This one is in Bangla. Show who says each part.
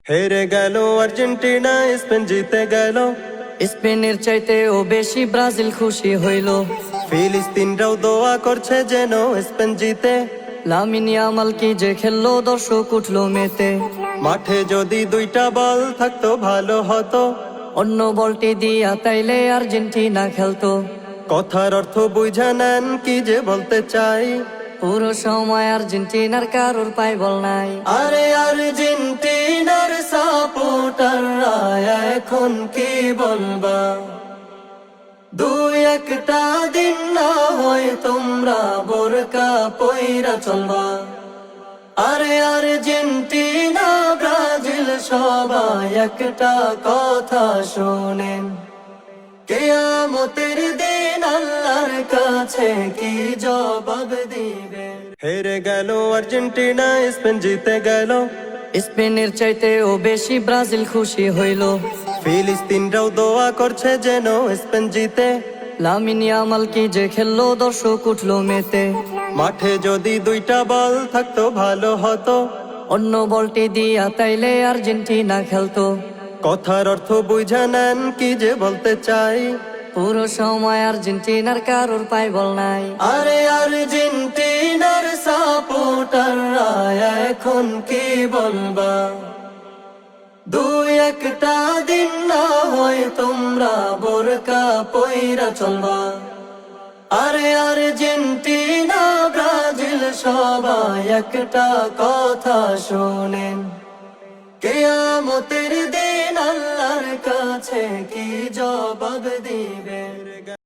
Speaker 1: হেরে গেল আর্জেন্টিনা, স্পেন জিতে গেল।
Speaker 2: স্পেনের চাইতেও বেশি ব্রাজিল খুশি হইল।
Speaker 1: ফিলিস্তিনরাও দোয়া করছে যেন স্পেন জিতে।
Speaker 2: লামিন ইয়ামাল কি যে খেললো, দর্শক উঠলো মেতে।
Speaker 1: মাঠে যদি দুইটা বল থাকতো ভালো হতো।
Speaker 2: অন্য বলটি দিয়া তাইলে আর্জেন্টিনা খেলতো।
Speaker 1: কথার অর্থ বুঝা নেন কি যে বলতে চাই।
Speaker 2: পুরো সময় আর্জেন্টিনার কারোর পায় বল নাই।
Speaker 1: আরে আর্জেন্টিনার সাপোর্টাররা এখন কি বলবা? দুই একটা দিন না হয় তোমরা বোরকা পইরা চলবা। আরে আর্জেন্টিনা ব্রাজিল সবাই একটা কথা শোনেন, কিয়ামতের দিন আল্লাহর কাছে কি জবাব দিবেন? হেরে গেল আর্জেন্টিনা, স্পেন জিতে গেল।
Speaker 2: স্পেনের চাইতেও বেশি ব্রাজিল খুশি হইল।
Speaker 1: ফিলিস্তিনরাও দোয়া করছে যেন স্পেন জিতে।
Speaker 2: লামিন ইয়ামাল কি যে খেললো, দর্শক উঠলো মেতে।
Speaker 1: মাঠে যদি দুইটা বল থাকতো ভালো হতো।
Speaker 2: অন্য বলটি দিয়া তাইলে আর্জেন্টিনা খেলতো।
Speaker 1: কথার অর্থ বুঝা নেন কি যে বলতে চাই।
Speaker 2: পুরো সময় আর্জেন্টিনার কারোর পায় বল নাই।
Speaker 1: আরে আর্জেন্টিনার সাপোর্টাররা এখন কি বলবা? দুই একটা দিন না হয় তোমরা বোরকা পইরা চলবা। আরে আর্জেন্টিনা ব্রাজিল সবাই একটা কথা শোনেন, কিয়ামতের দিন আল্লাহর কাছে কি জবাব দিবেন?